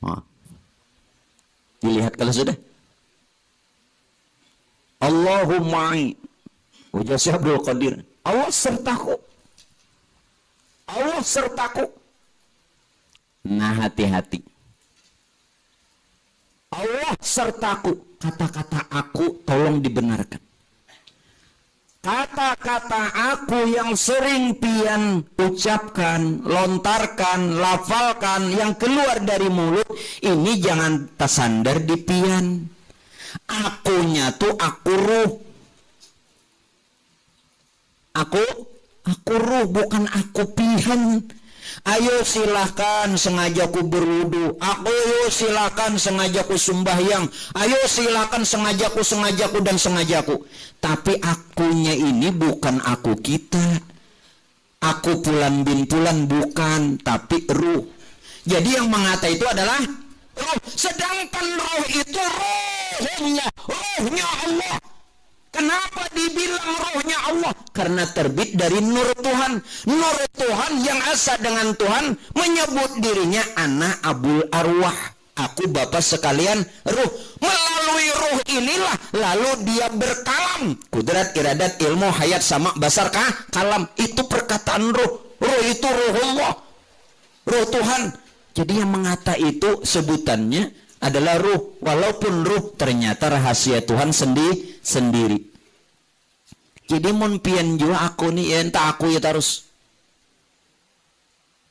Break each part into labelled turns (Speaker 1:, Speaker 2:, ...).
Speaker 1: Nah, dilihat kalau sudah. Allahumma ujar Syekh Abdul Qadir, Allah sertaku. Allah sertaku. Nah, hati-hati. Allah sertaku. Kata-kata aku tolong dibenarkan. Kata-kata aku yang sering pian ucapkan, lontarkan, lafalkan, yang keluar dari mulut, ini jangan tersandar di pian. Akunya tuh aku ruh. Aku ruh, bukan aku pian. Ayo silahkan sengajaku berwudu. Ayo silahkan sengajaku sembahyang. Ayo silahkan sengajaku dan sengajaku. Tapi akunya ini bukan aku kita. Aku Fulan bin Fulan bukan, tapi ruh. Jadi yang mengata itu adalah ruh. Sedangkan ruh itu ruhnya Allah. Kenapa dibilang rohnya Allah? Karena terbit dari nur Tuhan. Nur Tuhan yang asa dengan Tuhan menyebut dirinya ana abul arwah. Aku bapak sekalian ruh. Melalui ruh inilah lalu dia berkalam. Kudrat, iradat, ilmu, hayat, sama, basar, kalam. Itu perkataan ruh. Ruh itu ruh Allah. Ruh Tuhan. Jadi yang mengata itu sebutannya adalah ruh, walaupun ruh ternyata rahasia Tuhan sendiri. Jadi mun pian jua aku nih entah aku ya terus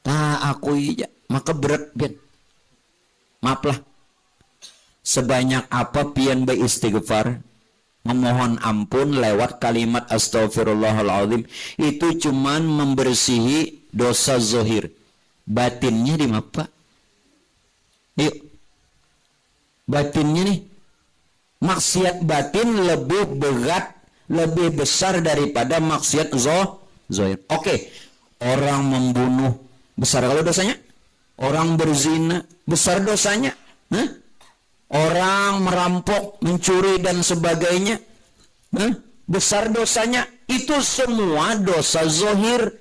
Speaker 1: aku ya maka berat pian. Maaflah. Sebanyak apa pian beristighfar, memohon ampun lewat kalimat astaghfirullahaladzim, itu cuman membersihi dosa zahir. Batinnya di apa? Yuk. Batinnya nih, maksiat batin lebih berat, lebih besar daripada maksiat zahir. Oke, orang membunuh besar kalau dosanya, orang berzina besar dosanya, orang merampok, mencuri dan sebagainya, besar dosanya. Itu semua dosa zahir.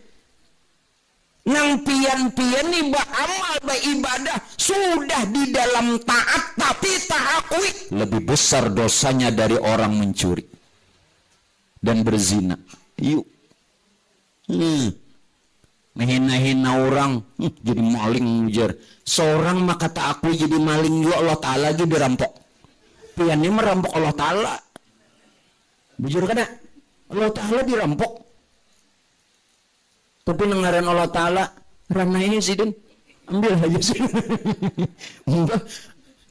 Speaker 1: Nang pian-pian nih amal ibadah sudah di dalam taat tapi tak akui, lebih besar dosanya dari orang mencuri dan berzina. Yuk, menghina-hina orang, jadi maling ujar. Seorang maka tak akui jadi maling juga, Allah Ta'ala lagi dirampok. Piannya merampok Allah Ta'ala. Bujur kan ya? Allah Ta'ala dirampok. Tapi dengaran Allah Ta'ala ranah ini sih dan ambil aja sih. Enggak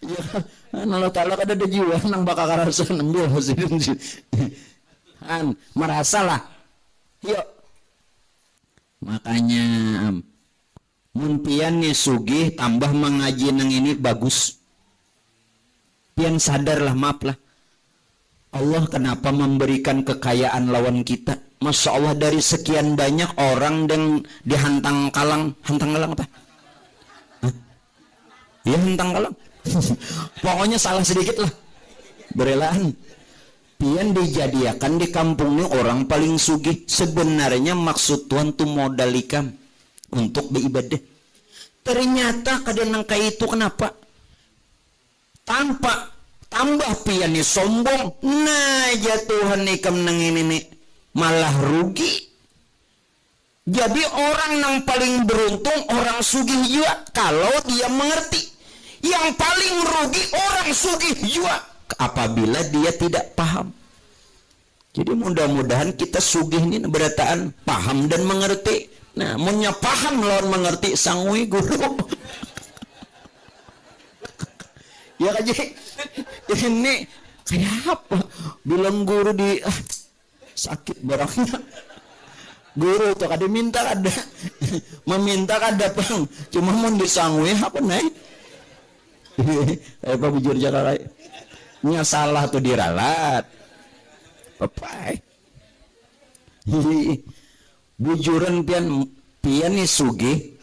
Speaker 1: ya, Allah Ta'ala kan ada jiwa nang bakal karasan ambil sih kan merasalah. Yuk, makanya mun pian nih sugih tambah mengaji nang ini bagus. Pian sadarlah, maaflah, Allah kenapa memberikan kekayaan lawan kita. Masya Allah, dari sekian banyak orang yang dihantang kalang apa? Ya hantang kalang. Pokoknya salah sedikit lah. Berelaan. Pian dijadiakan di kampung ini orang paling sugih. Sebenarnya maksud Tuhan tuh modal ikam untuk beribadah. Ternyata kadang kayak itu kenapa? Tambah pian nih sombong. Nah ya Tuhan ikam nang ini nih. Malah rugi. Jadi orang yang paling beruntung orang sugih juga kalau dia mengerti. Yang paling rugi orang sugih juga apabila dia tidak paham. Jadi mudah-mudahan kita sugih ini berataan paham dan mengerti. Nah, munnya paham lawan mengerti sangui guru. Ya kan, ini kayak apa? Bilang guru di sakit barangnya. Guru tuh kada minta kada, meminta kada pang, cuma mau disangui apa naik? Apa bujur jalan nya salah tuh diralat, papai. Bujuran pian nih sugi,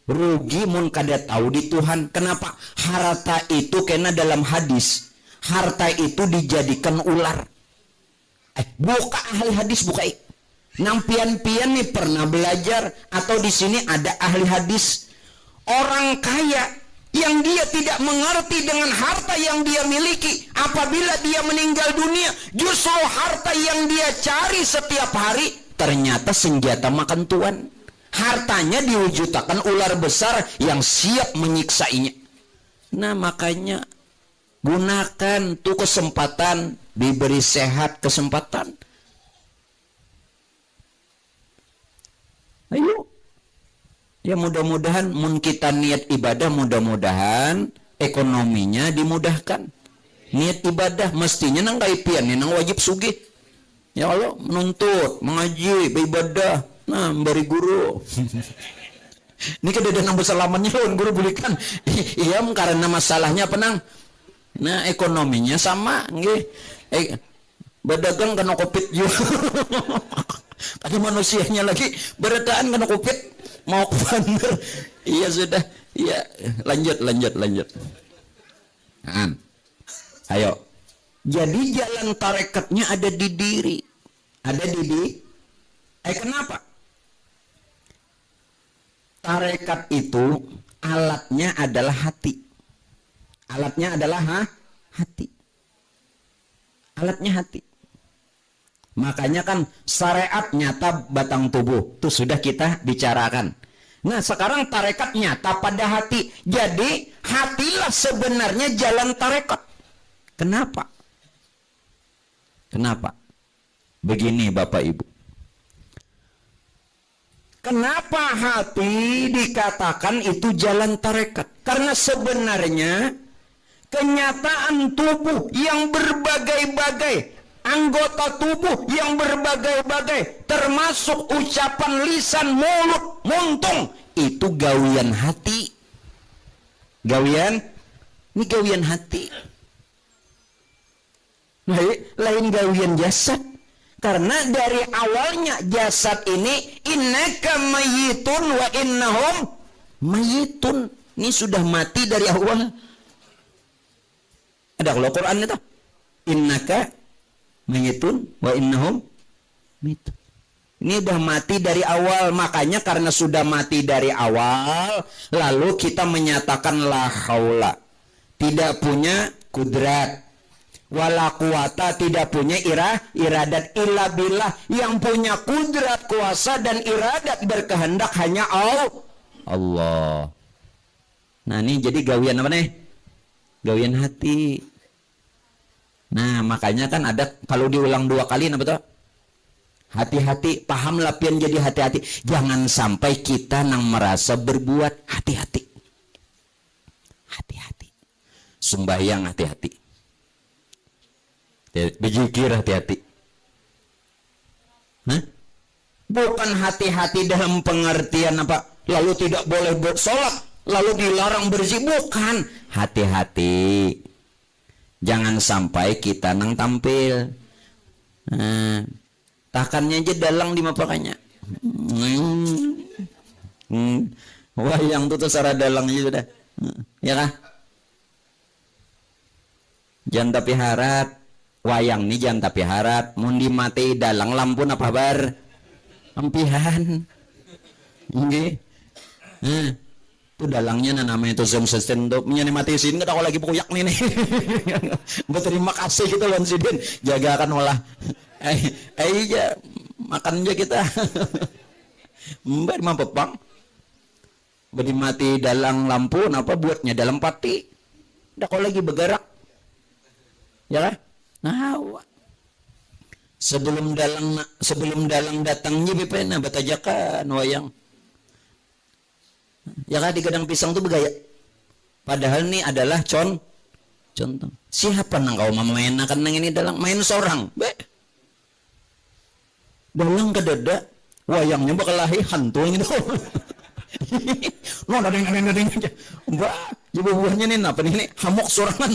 Speaker 1: rugi mun kada tahu di Tuhan. Kenapa? Harta itu kena dalam hadis, harta itu dijadikan ular. Buka ahli hadis, buka nang pian-pian nih pernah belajar atau di sini ada ahli hadis. Orang kaya yang dia tidak mengerti dengan harta yang dia miliki. Apabila dia meninggal dunia, justru harta yang dia cari setiap hari ternyata senjata makan tuan. Hartanya diwujudkan ular besar yang siap menyiksainya. Nah, makanya gunakan tuh kesempatan, diberi sehat kesempatan. Ayo. Ya mudah-mudahan mun kita niat ibadah, mudah-mudahan ekonominya dimudahkan. Niat ibadah mestinya nang kaipian nang wajib sugih. Ya Allah, menuntut, mengaji, beribadah. Nah, beri guru. Ini kedadaan bersalamannya lawan guru bulikan. Iya, karena masalahnya penang. Nah, ekonominya sama nggih. Berdagang kena Covid juga. Ada manusianya lagi beretaan kena Covid. Mau ke bandar. Iya sudah. Iya, lanjut. Nah, ayo. Jadi jalan tarekatnya ada di diri. Ada di diri. Kenapa? Tarekat itu alatnya adalah hati. Alatnya adalah hati. Alatnya hati. Makanya kan syariat nyata batang tubuh. Itu sudah kita bicarakan. Nah, sekarang tarekat nyata pada hati. Jadi hatilah sebenarnya jalan tarekat. Kenapa? Kenapa? Begini Bapak Ibu. Kenapa hati dikatakan itu jalan tarekat? Karena sebenarnya kenyataan tubuh yang berbagai-bagai, anggota tubuh yang berbagai-bagai, termasuk ucapan lisan, mulut, muntung, itu gawian hati. Ini gawian hati. Lain gawian jasad. Karena dari awalnya jasad ini innaka mayyitun wa innahum mayyitun. Ini sudah mati dari awal. Ada kalau Quran itu innaka mayyitun wa innahum mayyitun. Ini sudah mati dari awal. Makanya karena sudah mati dari awal, lalu kita menyatakan la haula, tidak punya kudrat, wala quwata, tidak punya iradat, illa billah, yang punya kudrat, kuasa dan iradat berkehendak hanya Allah. Nah, ini jadi gawian apa nih? Gawian hati. Nah, makanya kan ada kalau diulang 2 kali apa tuh? Hati-hati, paham lapian jadi hati-hati. Jangan sampai kita nang merasa berbuat hati-hati. Hati-hati. Sembahyang hati-hati. Berzikir hati-hati. Bukan hati-hati dalam pengertian apa? Lalu tidak boleh bersolat, lalu dilarang berzikir. Bukan. Hati-hati. Jangan sampai kita nang tampil. Takannya aja dalang di mapakanya. Wayang tuh secara dalang aja sudah. Ya kah? Jangan tapi harat. Wayang nih jangan tapi harat. Mundi mati dalang lampun apa bar? Ampihan. Nggih. Itu dalangnya namanya itu zoom system tuh menyani mati sin kita lagi puyak nih. Berterima kasih kita lawan sidin. Jagakan olah. Iya makan aja kita. Mbak mampepang. Bedi mati dalang lampu apa buatnya dalam pati. Dah kau lagi bergerak. Ya kan? Nah, sebelum dalang datangnya bepena batajakan wayang. Ya kan di gadang pisang tuh bergaya. Padahal ini adalah contoh. Siapa nang kau memainkan nang ini dalang main seorang. Dalang kedada wayangnya bakal lahir hantu gitu. No dadeng aja. Mbak, coba buahnya nih apa nih hamok sorangan.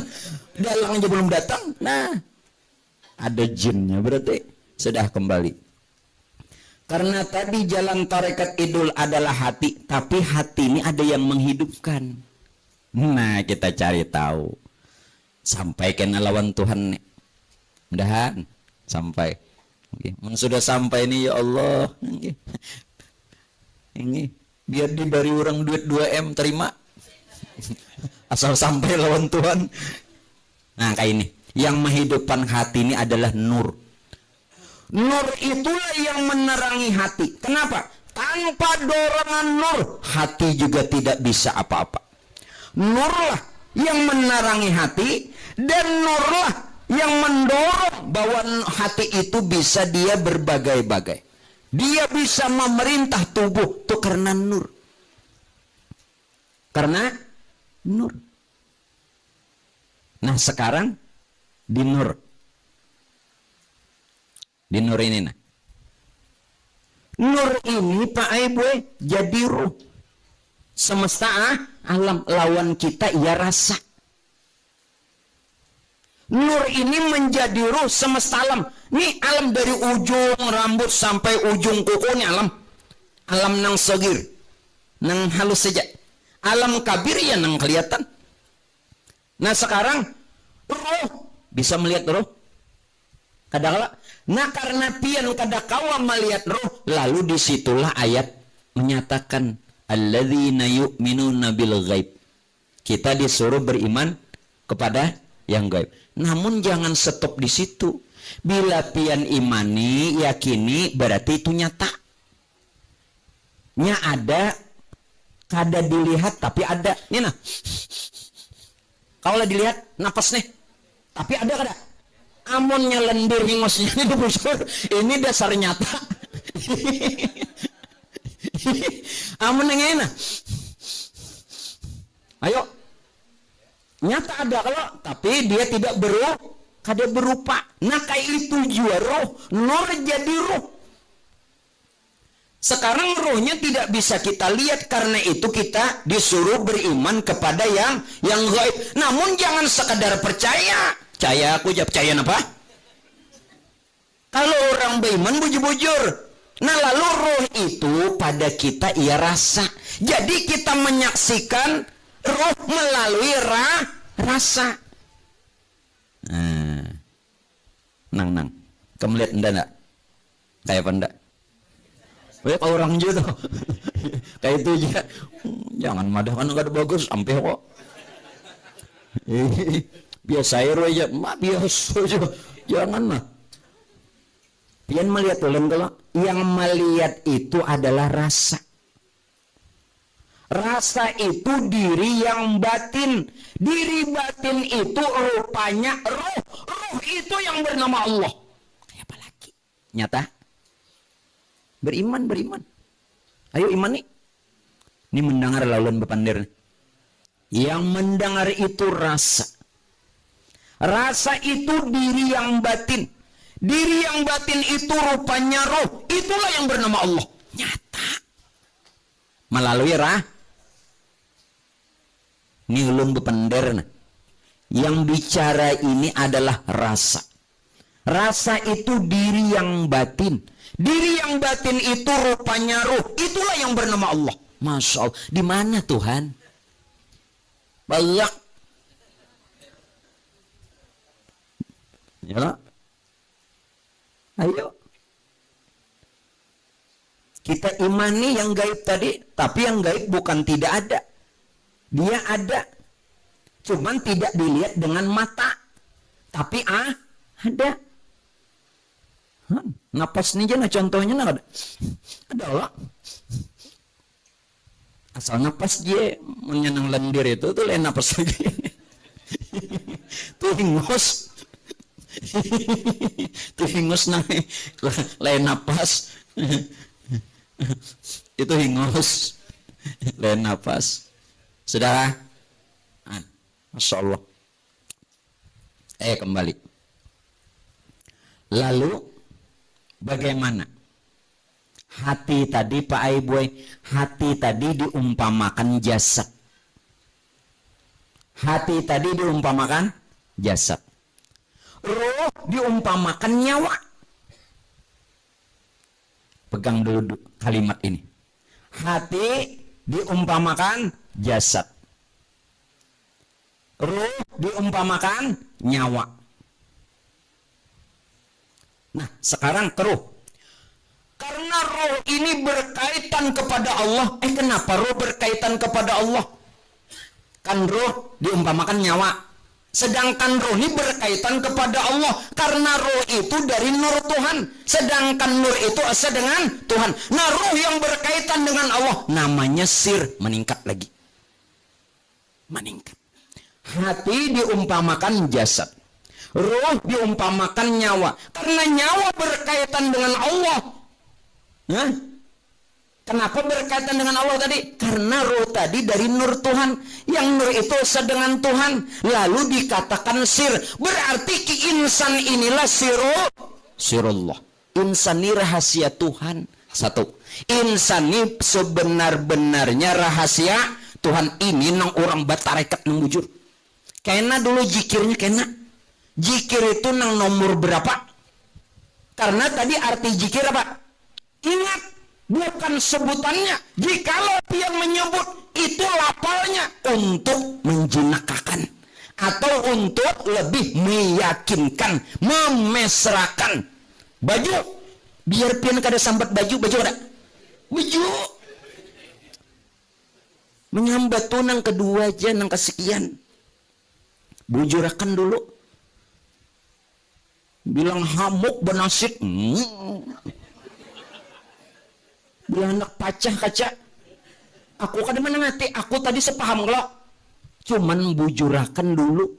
Speaker 1: Dalang aja belum datang. Nah, ada jinnya berarti sudah kembali. Karena tadi jalan tarekat idul adalah hati, tapi hati ini ada yang menghidupkan. Nah, kita cari tahu. Sampaikan lawan Tuhan nih. Mudahan sampai. Okay. Sudah sampai nih ya Allah. Ini biar diberi orang duit 2M terima. asal sampai lawan Tuhan. Nah kayak ini, yang menghidupkan hati ini adalah nur. Nur itulah yang menerangi hati. Kenapa? Tanpa dorongan nur, hati juga tidak bisa apa-apa. Nurlah yang menerangi hati, dan nurlah yang mendorong bahwa hati itu bisa dia berbagai-bagai. Dia bisa memerintah tubuh itu karena nur. Karena nur. Nah sekarang di nur. Di nur ini nah. Nur ini Pak Ibu jadi ruh. Semesta alam, lawan kita ia rasa. Nur ini menjadi ruh semesta alam. Ini alam dari ujung rambut sampai ujung kuku ini alam. Alam nang sogir, nang halus saja. Alam kabir ya nang kelihatan. Nah sekarang ruh bisa melihat ruh. Kadang-kadang. Nah karena pian kadakawa melihat roh, lalu disitulah ayat menyatakan alladzina yu'minuna bil ghaib. Kita disuruh beriman kepada yang gaib. Namun jangan stop di situ. Bila pian imani, yakini, berarti itu nyata. Nya ada, kada dilihat tapi ada. Ini nah. Kalau dilihat napas nih. Tapi ada kada? Amonnya lendir hingosnya ini bujur, ini dasar nyata. Amon yang enak. Ayo, nyata ada kalau, tapi dia tidak kada berupa. Nah kayak itu juga roh, nur jadi roh. Sekarang rohnya tidak bisa kita lihat, karena itu kita disuruh beriman kepada yang gaib. Namun jangan sekadar percaya. Percaya aku jawab percaya apa? Kalau orang beriman bujur-bujur. Nah lalu roh itu pada kita ia rasa. Jadi kita menyaksikan roh melalui rasa. Nang. Kamu lihat enggak? Kayak apa enggak? Kayak orang juga. Kayak itu aja. Jangan madah kan enggak ada bagus sampai kok. Biasa aja, biasa aja, janganlah. Pian melihat ulun kalau yang melihat itu adalah rasa. Rasa itu diri yang batin. Diri batin itu rupanya roh. Roh itu yang bernama Allah. Kayak apa lagi? Nyata? Beriman. Ayo iman nih. Ini mendengar laluan bepandir. Yang mendengar itu rasa. Rasa itu diri yang batin. Diri yang batin itu rupanya roh. Itulah yang bernama Allah. Nyata. Melalui ini ulun bepender. Yang bicara ini adalah rasa. Rasa itu diri yang batin. Diri yang batin itu rupanya roh. Itulah yang bernama Allah. Masya Allah. Di mana Tuhan? Banyak. Ya. Ayo. Kita imani yang gaib tadi, tapi yang gaib bukan tidak ada. Dia ada. Cuman tidak dilihat dengan mata. Tapi ada. Napas nih jana contohnya ada. Ada lah. Asal napas dia menyenang lendir itu tuh lain napas lagi. Tuh hingos. Itu hingus naik lain napas. Itu hingus lain napas. Saudara, Masya Allah. Kembali. Lalu bagaimana hati tadi Pak Aiboy? Hati tadi diumpamakan jasad. Hati tadi diumpamakan jasad. Roh diumpamakan nyawa. Pegang dulu kalimat ini. Hati diumpamakan jasad. Roh diumpamakan nyawa. Nah, sekarang ke roh. Karena roh ini berkaitan kepada Allah. Kenapa roh berkaitan kepada Allah? Kan roh diumpamakan nyawa. Sedangkan roh ini berkaitan kepada Allah. Karena roh itu dari nur Tuhan. Sedangkan nur itu asa dengan Tuhan. Nah roh yang berkaitan dengan Allah namanya sir. Meningkat lagi. Meningkat. Hati diumpamakan jasad. Roh diumpamakan nyawa. Karena nyawa berkaitan dengan Allah. Hah? Kenapa berkaitan dengan Allah tadi? Karena roh tadi dari nur Tuhan. Yang nur itu sedengan Tuhan. Lalu dikatakan sir. Berarti insan inilah sirullah. Insan ini rahasia Tuhan. Satu. Insan ini sebenar-benarnya rahasia Tuhan. Ini nang orang batarekat nang bujur. Kena dulu jikirnya kena. Jikir itu nang nomor berapa? Karena tadi arti jikir apa? Ingat. Bukan sebutannya. Jikalau dia menyebut itu lapalnya untuk menjinakakan atau untuk lebih meyakinkan, memesrakan. Baju biar pian kada sambat baju ada. Baju menyambat tuh nang kedua aja nang kesekian. Bujurakan dulu. Bilang hamuk benasit. Bilang anak pacah kaca. Aku kada mana ngerti. Aku tadi sepaham kalau cuman bujurakan dulu.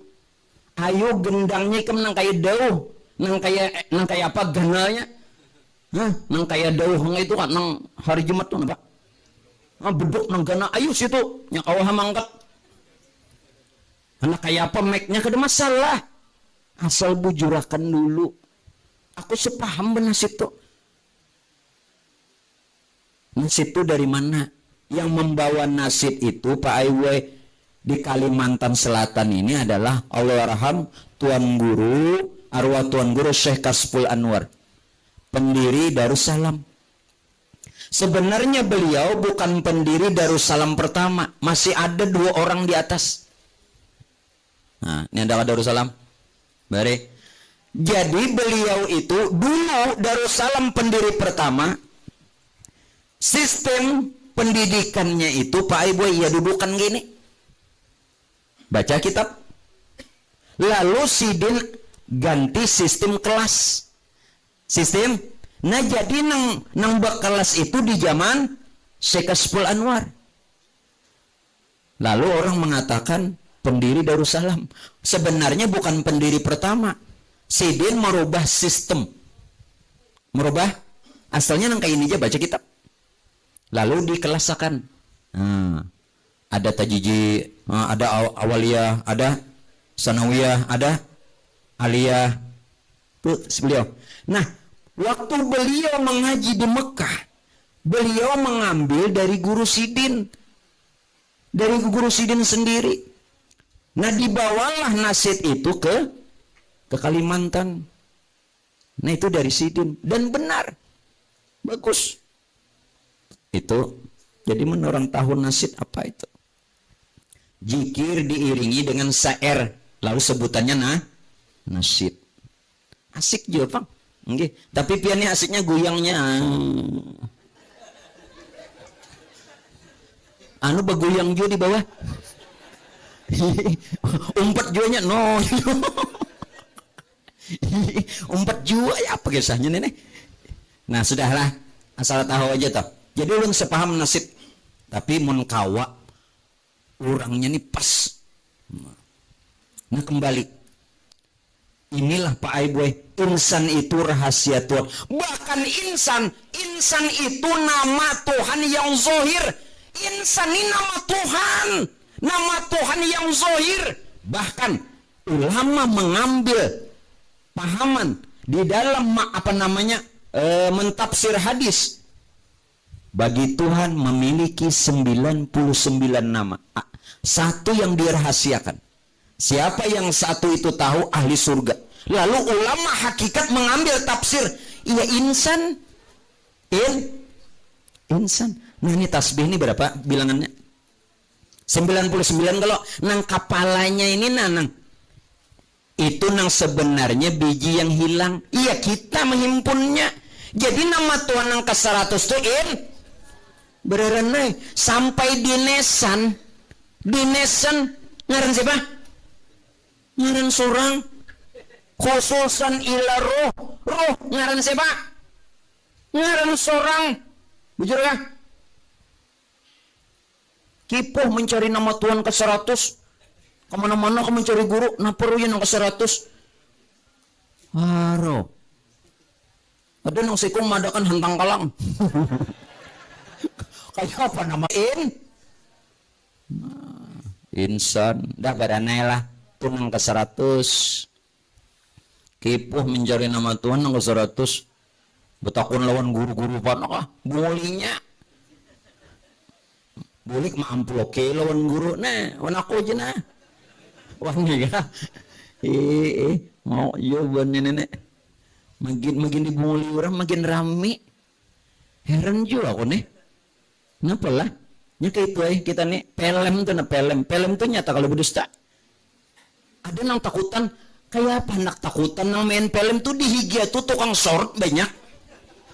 Speaker 1: Ayo gendangnya ke nang kaya dauh. Nang kaya apa ganalnya? Hah? Nang kaya dauh itu kan nang hari Jumat tuh apa? Beduk nang gana. Ayo situ nya kawah mangkat. Anak kaya apa make-nya kada masalah. Asal bujurakan dulu. Aku sepaham benar situ. Nasib itu dari mana? Yang membawa nasib itu Pak Aiwe di Kalimantan Selatan ini adalah Allahyarham Tuan Guru, arwah Tuan Guru Syekh Kasful Anwar, pendiri Darussalam. Sebenarnya beliau bukan pendiri Darussalam pertama, masih ada 2 orang di atas. Nah, ini ada Darussalam. Bare. Jadi beliau itu dulu Darussalam pendiri pertama. Sistem pendidikannya itu Pak Ibu ya dudukan gini. Baca kitab. Lalu Sidin ganti sistem kelas. Sistem. Nah jadi nang kelas itu di zaman Syekh Kasful Anwar. Lalu orang mengatakan pendiri Darussalam. Sebenarnya bukan pendiri pertama. Sidin merubah sistem. Merubah. Asalnya nang kayak ini aja baca kitab. Lalu dikelasakan. Ada tajiji, ada awaliyah, ada sanawiyah, ada aliyah. Tuh beliau. Nah, waktu beliau mengaji di Mekah, beliau mengambil dari Guru Sidin. Dari Guru Sidin sendiri. Nah, dibawalah nasib itu ke Kalimantan. Nah, itu dari Sidin. Dan benar. Bagus. Itu jadi menurut tahun nasid apa itu? Jikir diiringi dengan syair, lalu sebutannya nasid. Asik juga Bang. Nggih, tapi piannya asiknya goyangnya. Anu begoyang juga di bawah. Umpat juanya no. Umpat jua ya apa kisahnya nenek? Nah, sudahlah, asal tahu aja toh. Jadi ulun sepaham nasib, tapi mun kawa orangnya nih pas. Nah kembali, inilah Pak Aiboy, insan itu rahasia Tuhan. Bahkan insan itu nama Tuhan yang zohir. Insan ini nama Tuhan yang zohir. Bahkan ulama mengambil pahaman di dalam mentafsir hadis. Bagi Tuhan memiliki 99 nama. Satu yang dirahasiakan. Siapa yang satu itu tahu? Ahli surga. Lalu ulama hakikat mengambil tafsir. Iya insan. Insan. Nah ini tasbih ini berapa bilangannya? 99 kalau nang kepalanya ini nanang. Itu nang sebenarnya biji yang hilang. Iya kita menghimpunnya. Jadi nama Tuhan nang ke-100 itu berenai sampai di Nesan Ngaran siapa? Ngaran seorang. Khususan ila roh. Roh ngaran siapa? Ngaran seorang. Bujur kah? Kipoh mencari nama Tuhan ke-100. Kemana-mana kamu mencari guru. Naparu yang ke-100. Haro. Ada nang sikung madakan hentang kalang. Kayak apa namain? Insan. Dah badanai lah. Tunang ke-100. Kipuh mencari nama Tuhan nang ke-100. Betakun lawan guru-guru panakah. Bulinya. Bulik mah amploke lawan guru. Nah, wan aku aja nah. Wangi kah? Mau jawaban nenek. Makin dibuli orang makin rame. Heran juga aku nih. Kenapa lah? Nya kayak itu kita nih pelem tuh pelem tuh nyata kalau berdusta. Ada nang takutan kayak apa anak takutan nang main pelem tuh di higia tuh tukang short banyak.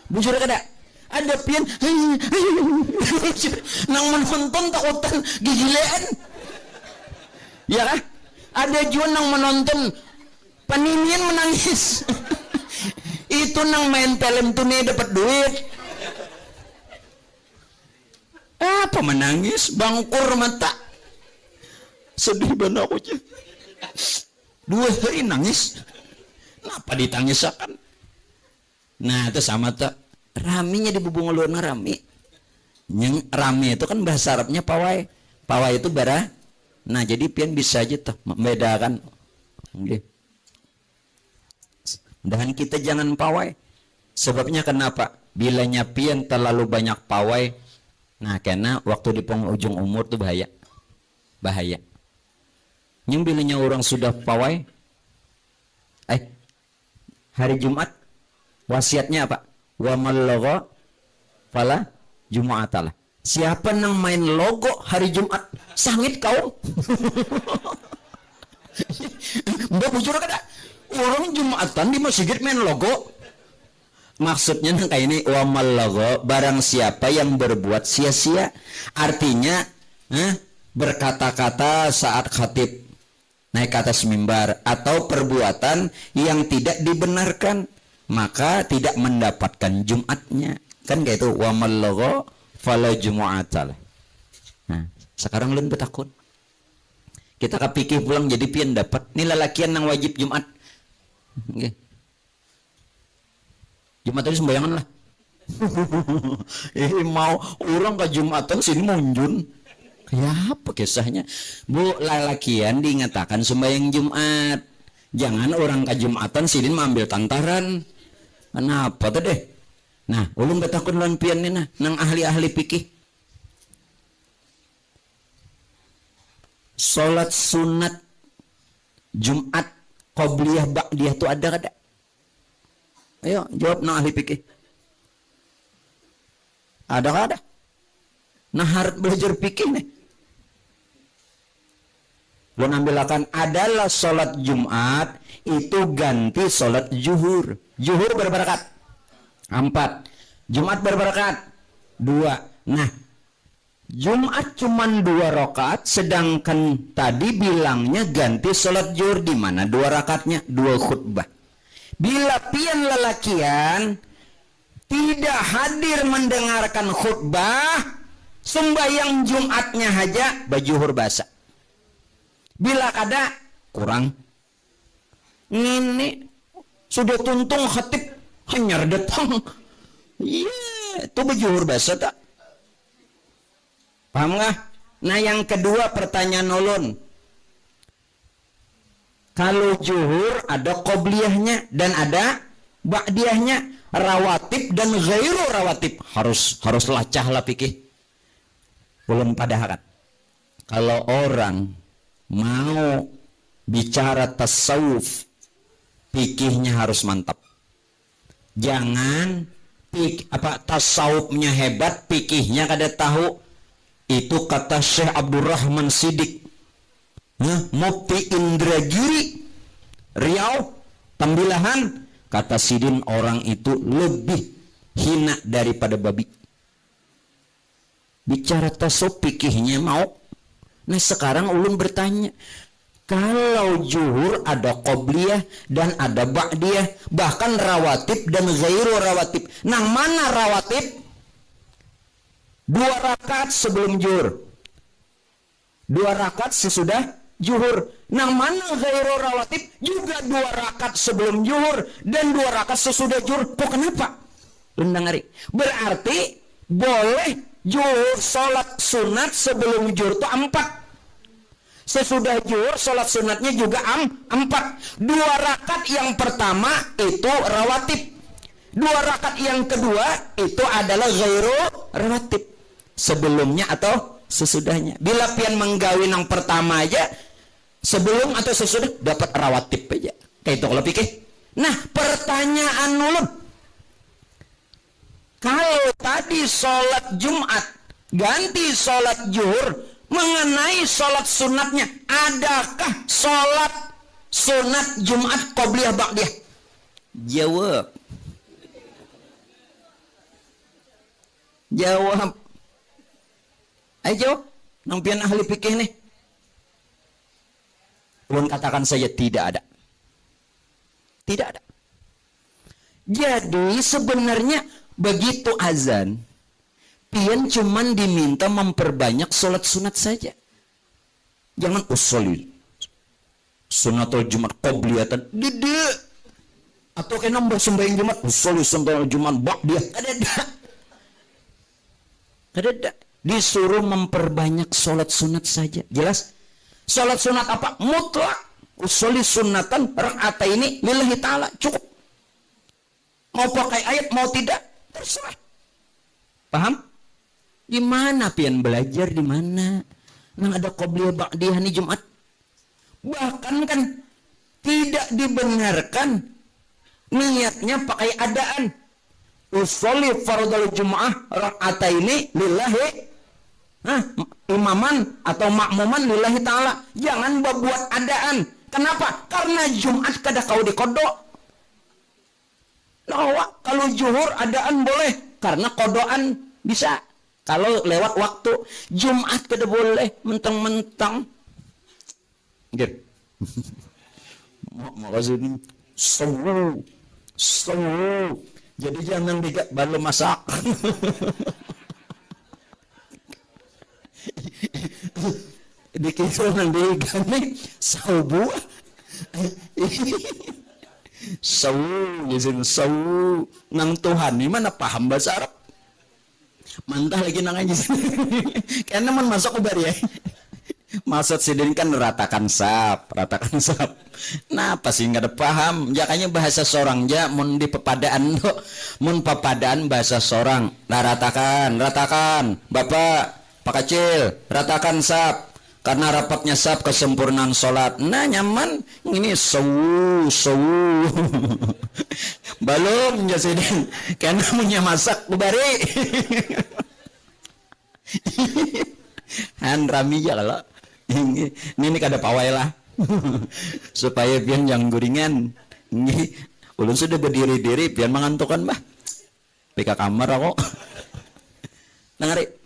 Speaker 1: Bujur kada? Ada pian nang menonton takutan gigilean. Ya kah? Ada juga nang menonton paninian menangis. Itu nang main film tuh nih dapat duit. Apa menangis? Bangkur mata. Sedih banget aku aja. 2 hari nangis. Kenapa ditangisakan? Nah itu sama tak. Raminya di bubung luar rami. Yang rami itu kan bahasa Arabnya pawai. Pawai itu bara. Nah jadi pian bisa aja tuh membedakan. Okay. Dan kita jangan pawai. Sebabnya kenapa? Bilanya pian terlalu banyak pawai. Nah karena waktu di penghujung umur tuh bahaya. Bahaya. Yang bilanya orang sudah pawai. Hari Jumat. Wasiatnya apa? Wa mallogo fala Jumatalah. Siapa nang main logo hari Jumat? Sangit kau. Mbak bujur kada? Orang Jumatan di masjid main logo. Maksudnya kayak ini wamal logo, barang siapa yang berbuat sia-sia, artinya berkata-kata saat khatib naik ke atas mimbar atau perbuatan yang tidak dibenarkan, maka tidak mendapatkan Jumatnya. Kan kayak itu wamal logo fala Jumu'atalah. Nah, sekarang lu betakun. Kita kepikir pulang jadi pian dapat nilai lakian yang wajib Jumat. Okay. Jumat tadi sembayangan lah. Mau orang ke Jumatan sini munjun. Kayak apa kisahnya? Bu, lalakian diingatakan sembayang Jumat. Jangan orang ke Jumatan sini mengambil tantaran. Kenapa tuh deh? Nah, ulun betakun lan pian nih nah, nang ahli-ahli pikih. Salat sunat Jumat Qobliyah Ba'diyah itu ada kada? Ayo jawab nang ahli fikih. Ada kada? Nah harus belajar fikih nih. Lo ambilkan adalah sholat Jumat itu ganti sholat zuhur. Zuhur berapa rakaat? 4. Jumat berapa rakaat? 2. Nah Jumat cuman 2 rakaat, sedangkan tadi bilangnya ganti sholat zuhur di mana 2 rakaatnya 2 khutbah. Bila pian lelakian tidak hadir mendengarkan khutbah, sembahyang Jumatnya aja bajuhur basah. Bila kada kurang, ini sudah tuntung khatib hanya datang, iya itu bajuhur basah tak? Paham nggak? Nah yang kedua pertanyaan ulun, kalau zuhur ada qobliyahnya dan ada ba'diyahnya, rawatib dan ghairu rawatib, harus lacah lah pikir. Ulun padahal kalau orang mau bicara tasawuf, pikirnya harus mantap. Jangan tasawufnya hebat, pikirnya kada tahu. Itu kata Syekh Abdurrahman Siddiq, Mufti Indragiri Riau Tambilahan, kata Sidin orang itu lebih hina daripada babi. Bicara tasawuf pikirnya mau Nah sekarang ulun bertanya, kalau zuhur ada qobliyah dan ada ba'diyah, bahkan rawatib dan ghairu rawatib. Nah mana rawatib? 2 rakaat sebelum zuhur, 2 rakaat sesudah zuhur. Nah mana ghairu rawatib? Juga 2 rakaat sebelum zuhur dan 2 rakaat sesudah zuhur. Kok kenapa? Lundangari. Berarti boleh zuhur sholat sunat sebelum zuhur itu 4. Sesudah zuhur sholat sunatnya juga 4. 2 rakaat yang pertama itu rawatib, 2 rakaat yang kedua itu adalah ghairu rawatib, sebelumnya atau sesudahnya. Bila pian menggawi yang pertama aja, sebelum atau sesudah dapat rawatib aja. Kayak itu kalau pikir. Nah pertanyaan ulun, kalau tadi sholat Jumat ganti sholat zuhur, mengenai sholat sunatnya, adakah sholat sunat Jumat qobliyah ba'diyah? Jawab. Ayo, nampian ahli fikih nih. Ulun katakan saja tidak ada. Tidak ada. Jadi sebenarnya begitu azan, pian cuman diminta memperbanyak sholat sunat saja. Jangan usolil sunatul Jumat qobliyatan dede, atau kena bersembahyang Jumat usolil sunatul Jumat ba'diyah. Ada. Disuruh memperbanyak sholat sunat saja. Jelas? Sholat sunat apa? Mutlak. Usolil sunatan raka'ataini lillahi ta'ala. Cukup. Mau pakai ayat mau tidak terserah. Paham? Di mana pian belajar, di mana nang ada qobliyah ba'diyah nih Jumat? Bahkan kan tidak dibenarkan niatnya pakai adaan. Usolli fardhul Jum'ah raka'ataini lillahi imaman atau makmuman lillahi ta'ala. Jangan buat adaan. Kenapa? Karena Jumat kada kau dikodok. Nah, kalau zuhur adaan boleh karena kodoan bisa. Kalau lewat waktu, Jumat kada boleh mentang-mentang. Gitu. Makasih ini sewu. Jadi jangan belum masak. Dikira nang digane saubu. Sawu nang Tuhan ini mana paham bahasa Arab. Mantah lagi nang aja. Karena man masuk ubar ya. Maksud sidin kan ratakan sap. Nah apa sih nggak ada paham? Jakanya bahasa sorang ja, mun di pepadaan lo, mun pepadaan bahasa sorang. Nah ratakan, bapak, pak kecil, ratakan sap. Karena rapatnya sap kesempurnaan sholat. Nah nyaman, ini sawu. Belum ya sidin, karena punya masak ubari. Han rami ya kalau ini kada pawai lah. Supaya pian yang guringan. Ulun sudah berdiri-diri pian mengantukan bah. Pika kamar aku. Nangari.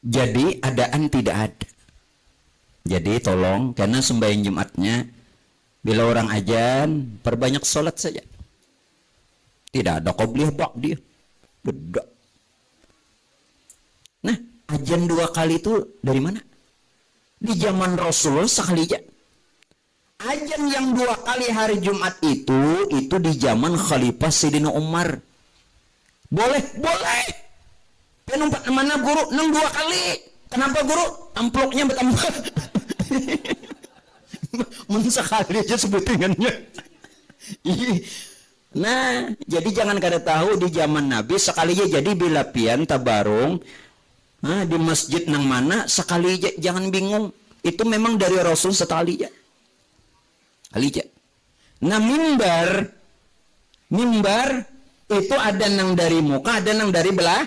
Speaker 1: Jadi adaan tidak ada. Jadi tolong karena sembahyang Jumatnya bila orang ajan perbanyak sholat saja. Tidak ada qobliyah ba'diyah. Beda. Nah, ajan 2 kali itu dari mana? Di zaman Rasulullah sekali aja. Ajan yang 2 kali hari Jumat itu di zaman Khalifah Sayyidina Umar. Boleh. Penumpat mana guru nang 2 kali. Kenapa guru? Amplopnya bertambah. Mun sekali aja sebutingannya. Nah, jadi jangan kada tahu di zaman Nabi sekali aja. Jadi bila pian tabarung di masjid nang mana sekali aja, jangan bingung. Itu memang dari Rasul sekali aja. Kali aja. Nah, mimbar itu ada nang dari muka, ada nang dari belah,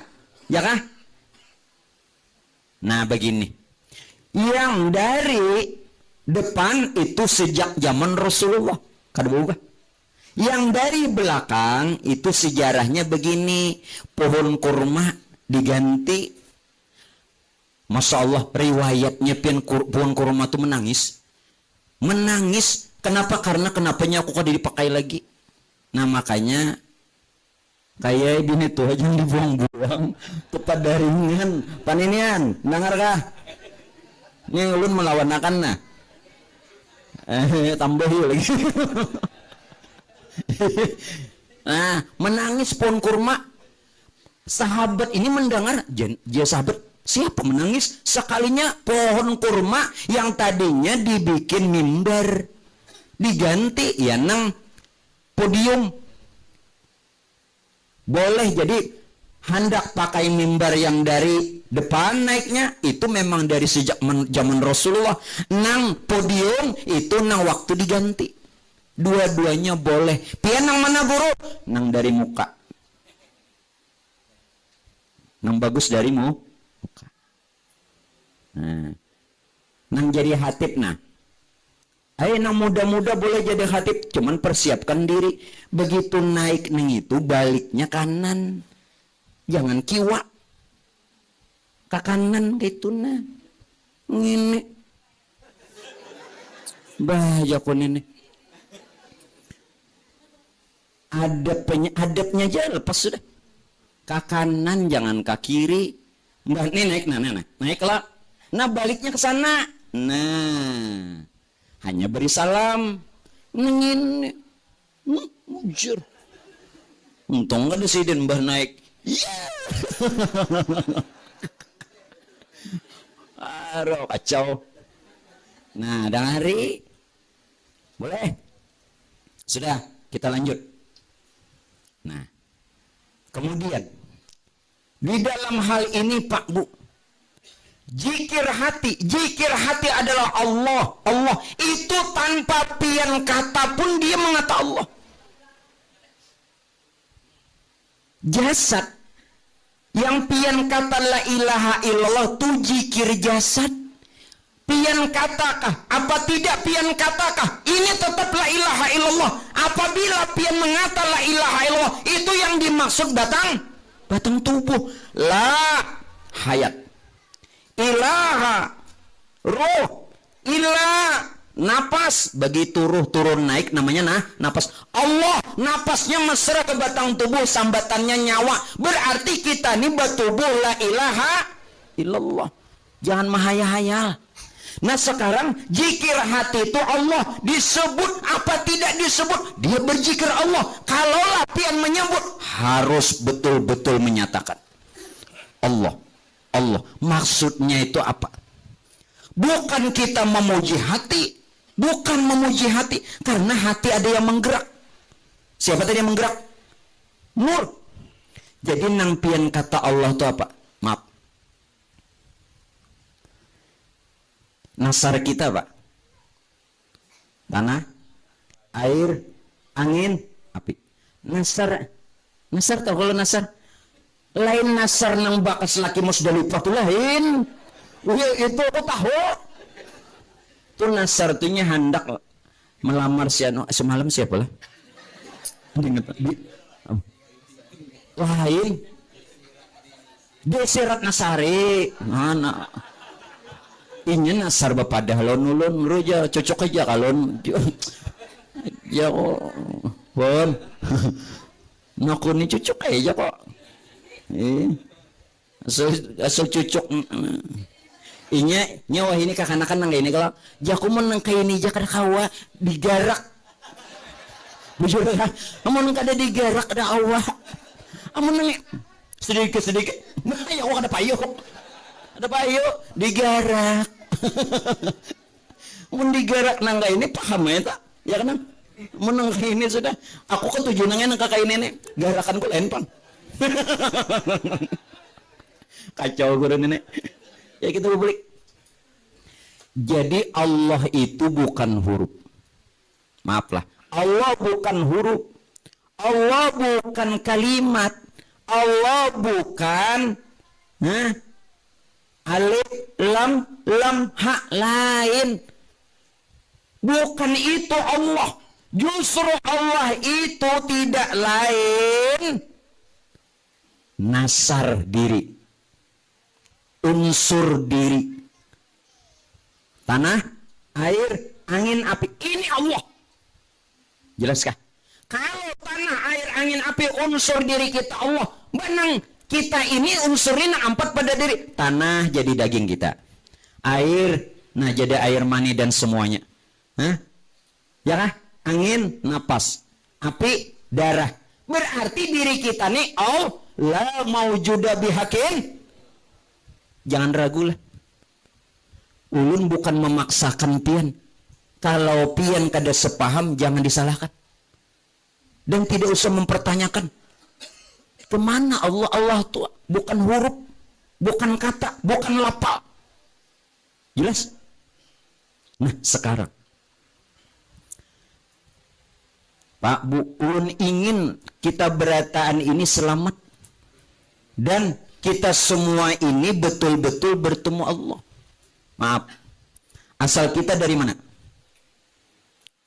Speaker 1: ya kah? Nah, begini. Yang dari depan itu sejak zaman Rasulullah. Kada boga. Yang dari belakang itu sejarahnya begini. Pohon kurma diganti Masya Allah, riwayatnya pohon kurma tuh menangis. Kenapa? Karena kenapanya aku kok dipakai lagi. Nah makanya kayak gini tuh aja dibuang-buang tepat daringan paninian dengar kah ini ulun melawan akan nah tambah lagi. Nah menangis pohon kurma, sahabat ini mendengar, dia sahabat siapa menangis? Sekalinya pohon kurma yang tadinya dibikin mimbar diganti ya nang podium. Boleh jadi hendak pakai mimbar yang dari depan naiknya itu memang dari sejak zaman Rasulullah. Nang podium itu nang waktu diganti. Dua-duanya boleh. Pian nang mana guru? Nang dari muka. Nang bagus dari muka. Nah, nang jadi hatib nah. Ayo nang muda-muda boleh jadi khatib, cuman persiapkan diri. Begitu naik neng itu baliknya kanan, jangan kiwa ke kanan gitu nah. Ini bahaya pun ini. Adabnya aja lepas sudah. Ke kanan jangan ke kiri. Mbak ini naik naiklah. Nah baliknya ke sana. Nah. Hanya beri salam, nengin, mujur. Untung nggak disiden mbah naik. Yeah. Aduh, kacau. Nah, hari boleh. Sudah, kita lanjut. Nah, kemudian di dalam hal ini Pak Bu, Jikir hati adalah Allah itu tanpa pian kata pun dia mengata Allah. Jasad yang pian kata la ilaha illallah tu jikir jasad. Pian katakah? Apa tidak pian katakah? Ini tetap la ilaha illallah. Apabila pian mengata la ilaha illallah, itu yang dimaksud batang tubuh. La hayat. Ilaha ruh, ilah napas. Begitu ruh turun naik namanya napas. Allah napasnya mesra ke batang tubuh, sambatannya nyawa. Berarti kita ini bertubuh la ilaha illallah. Jangan mahayal-hayal. Nah sekarang jikir hati itu Allah disebut apa tidak disebut, dia berzikir Allah. Kalau lapian menyebut harus betul-betul menyatakan Allah. Maksudnya itu apa? Bukan kita memuji hati, karena hati ada yang menggerak. Siapa tadi yang menggerak? Nur. Jadi nang pian kata Allah itu apa? Maaf. Nasar kita Pak. Tanah, air, angin, api. Nasar tahu kalau nasar? Lain nasar nang bakas laki Musdalifah tuh lain. Itu aku tahu. Tuh nasar tuhnya hendak melamar semalam siapa lah? Lain. Dia serat nasari. Mana? Ini nasar bapadah ulun ruja cocok aja kalau ya bon. Naku ni cocok aja kok. Asal cucuk nyawa ini kakanakan nang ini kalau jaku menang kayak ini jakar kawa digarak bujur amun kada digarak ada awak amun nang sedikit nah ya ada payo digarak amun digarak nang ini paham ya tak ya kan menang kayak ini sudah aku kan tujuannya nang kayak ini garakan ku lain pang. Kacau guru nenek ya kita publik. Jadi Allah itu bukan huruf, maaflah, Allah bukan huruf, Allah bukan kalimat, Allah bukan alif lam ha lain, bukan itu Allah. Justru Allah itu tidak lain nasar diri. unsur diri. Tanah, air, angin, api. Ini Allah. Jelaskah? Kalau tanah, air, angin, api unsur diri kita Allah. Benang kita ini unsurnya empat pada diri. Tanah jadi daging kita. Air, nah jadi air mani dan semuanya. Hah? Ya kah? Angin, napas. Api, darah. Berarti diri kita nih, la maujuda bihakin. Jangan ragu lah. Ulun bukan memaksakan pian. Kalau pian kada sepaham, jangan disalahkan. Dan tidak usah mempertanyakan. Kemana Allah? Allah itu bukan huruf, bukan kata, bukan lafal. Jelas? Nah sekarang Pak Bu, ulun ingin kita berataan ini selamat. Dan kita semua ini betul-betul bertemu Allah. Maaf, asal kita dari mana?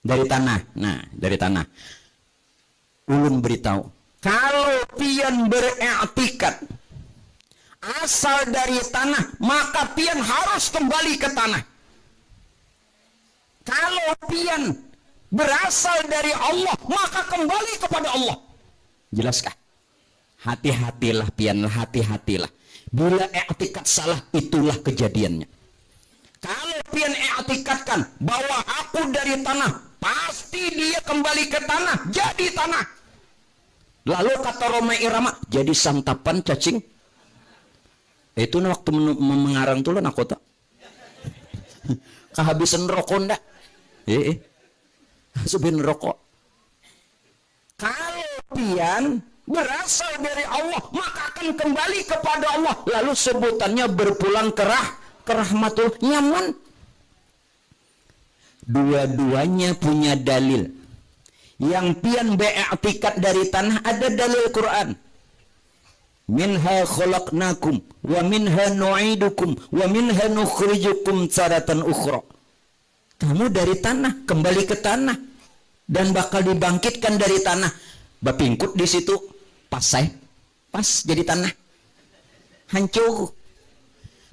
Speaker 1: Dari tanah. Nah, dari tanah. Ulun beritahu, kalau pian beriktikad asal dari tanah, maka pian harus kembali ke tanah. Kalau pian berasal dari Allah, maka kembali kepada Allah. Jelaskah? Hati-hatilah pian, hati-hatilah. Bila i'tikad salah, itulah kejadiannya. Kalau pian i'tikadkan bahwa aku dari tanah, pasti dia kembali ke tanah, jadi tanah. Lalu kata Roma Irama, jadi santapan cacing. Itu waktu mengarang tuh lah aku tak. Kehabisan rokok ndak? Subin rokok. Kalau pian berasal dari Allah, maka akan kembali kepada Allah. Lalu sebutannya berpulang ke rahmatul nyaman. Dua-duanya punya dalil. Yang pian be'iktikad dari tanah ada dalil Quran. Minha khalaqnakum wa minha nu'idukum wa minha nukhrijukum taratan ukhra. Kamu dari tanah, kembali ke tanah dan bakal dibangkitkan dari tanah. Bapingkut di situ pas jadi tanah. Hancur.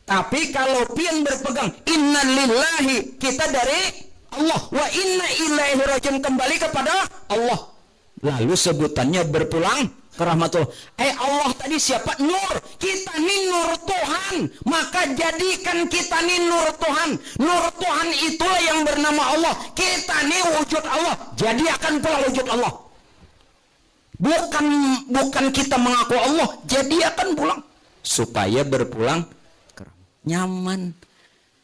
Speaker 1: Tapi kalau pian berpegang innalillahi, kita dari Allah, wa inna ilaihi rajiun, kembali kepada Allah. Lalu sebutannya berpulang ke rahmatullah. Allah tadi siapa? Nur. Kita ini nur Tuhan. Maka jadikan kita ini nur Tuhan. Nur Tuhan itulah yang bernama Allah. Kita ini wujud Allah. Jadi akan pula wujud Allah. Bukan kita mengaku Allah. Jadi akan pulang. Supaya berpulang ke nyaman.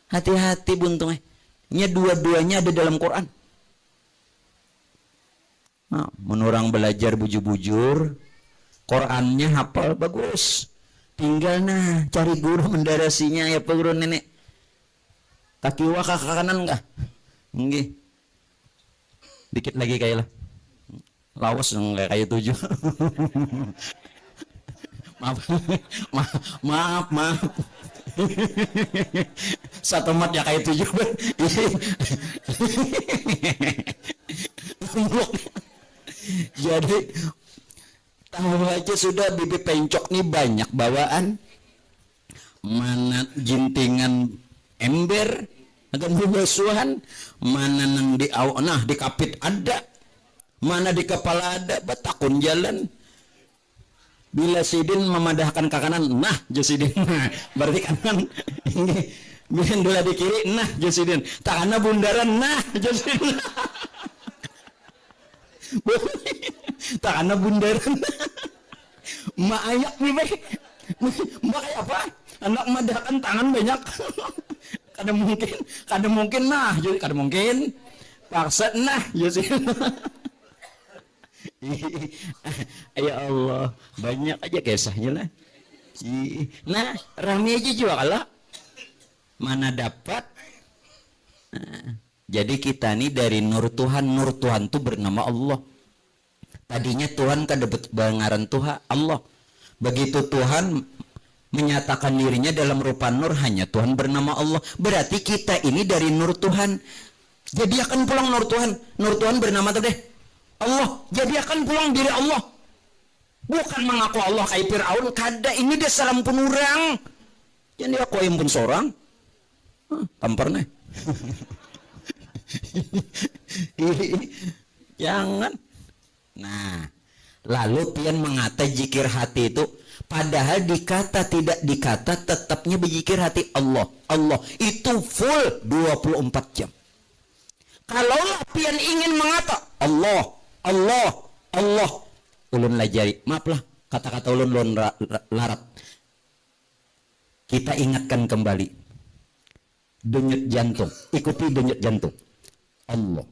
Speaker 1: Hati-hati buntungnya. Dua-duanya ada dalam Quran. Nah, menurang belajar bujur-bujur, Qurannya hafal bagus. Tinggal cari guru mendarasinya ya Pak Guru nenek. Kaki waka ke kanan enggak? Nggih. Dikit lagi kayak lah. Lawas enggak kayak 7. maaf. Satu mat ya kayak 7. Jadi tahu aja sudah bibit pencok nih banyak bawaan. Mana jintingan ember agak bubasuhan, mana nang di di kapit ada, mana di kepala ada, batakun jalan. Bila sidin memadahkan ke kanan, Josidin, berarti kanan. Bila dula di kiri, Josidin. Takana bundaran, Josidin. Takana bundaran. Mak ayak nih, Bay. Mak kayak apa? Anak madahkan tangan banyak. Kada mungkin, jadi kada mungkin. Paksa, Josidin. Ya Allah, banyak aja kisahnya lah. Nah, rame aja juga kalau mana dapat. Jadi kita nih dari nur Tuhan tuh bernama Allah. Tadinya Tuhan kan dapat bangaran Tuhan Allah. Begitu Tuhan menyatakan dirinya dalam rupa nur, hanya Tuhan bernama Allah. Berarti kita ini dari nur Tuhan. Jadi akan pulang nur Tuhan. Nur Tuhan bernama tadi Allah, jadi akan pulang diri Allah. Bukan mengaku Allah kayak Fir'aun, kada, ini dia salam penurang. Jadi aku yang pun seorang, tampar nih. Jangan. Nah, lalu pian mengata jikir hati itu, padahal dikata tidak dikata tetapnya berzikir hati Allah. Allah itu full 24 jam. Kalau pian ingin mengata Allah, Allah, Allah, ulun lajari, maaflah kata-kata ulun larat. Kita ingatkan kembali denyut jantung, ikuti denyut jantung. Allah,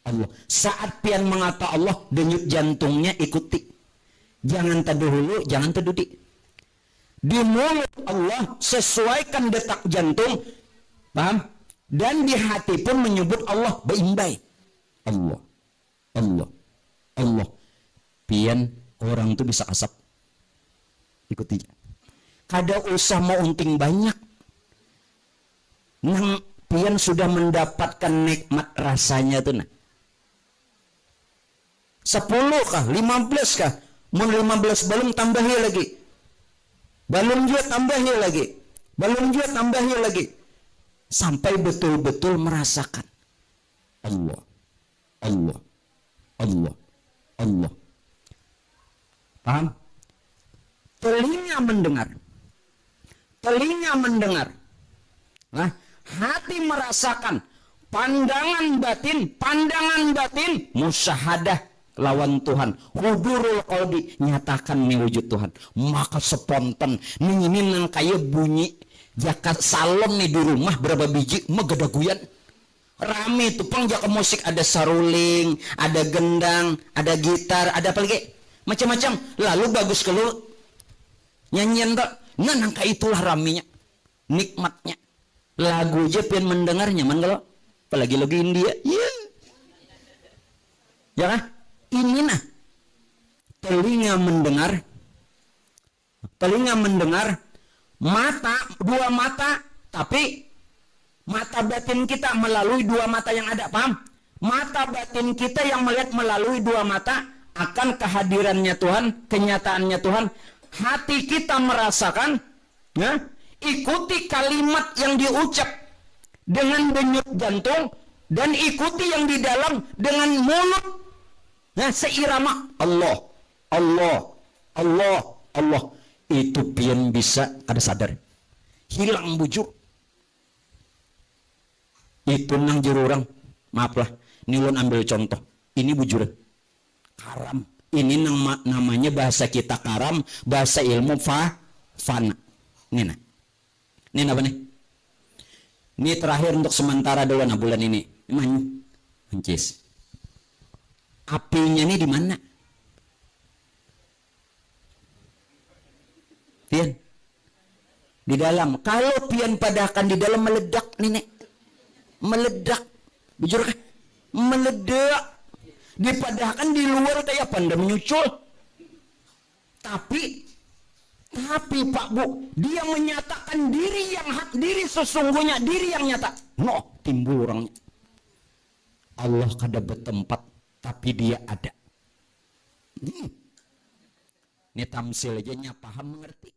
Speaker 1: Allah. Saat pian mengata Allah, denyut jantungnya ikuti. Jangan terdahulu, jangan terdudi. Di mulut Allah sesuaikan detak jantung, paham? Dan di hati pun menyebut Allah beimbai. Allah, Allah, Allah. Pian orang itu bisa kasap. Ikuti. Kada usah mau unting banyak. Nang pian sudah mendapatkan nikmat rasanya tuh nah. 10 kah, 15 kah? Mun 15 balum tambahi lagi. Balum juga tambahi lagi. Balum juga tambahi lagi. Sampai betul-betul merasakan Allah, Allah, Allah, Allah. Paham? Telinga mendengar. Telinga mendengar. Nah, hati merasakan. Pandangan batin, musyahadah lawan Tuhan. Hudurul qalbi, nyatakan nih wujud Tuhan. Maka spontan, ini nang kayak bunyi jakat salon nih di rumah berapa biji megadaguyan. Rame tuh pang jaka musik, ada saruling, ada gendang, ada gitar, ada apa lagi? Macam-macam. Lalu bagus kalau nyanyian tak. Nah, nangka itulah ramenya, nikmatnya. Lagu aja pian mendengarnya, man kalau apalagi lagu India, yeah. Ya kan? Ini nah, telinga mendengar, mata, dua mata, tapi mata batin kita melalui dua mata yang ada, paham? Mata batin kita yang melihat melalui dua mata akan kehadirannya Tuhan, kenyataannya Tuhan. Hati kita merasakan, ya, ikuti kalimat yang diucap dengan denyut jantung dan ikuti yang di dalam dengan mulut. Nah, seirama Allah, Allah, Allah, Allah. Itu pian bisa ada sadar. Hilang bujur. Itu nang jururang. Maaflah, nilon ambil contoh. Ini bujuran. Karam. Ini namanya bahasa kita karam, bahasa ilmu fana. Ini nah. Ini apa nih? Ini terakhir untuk sementara dulu nah bulan ini. Mancis. Apinya ini di mana? Pian. Di dalam. Kalau pian padahkan di dalam meledak nenek. Meledak. Bujur kan? Meledak. Dipadahkan di luar kayak panda menyucul. Tapi Pak Bu, dia menyatakan diri sesungguhnya, diri yang nyata. No, timbul orangnya. Allah kada bertempat, tapi dia ada. Ini tamsil aja nya paham mengerti.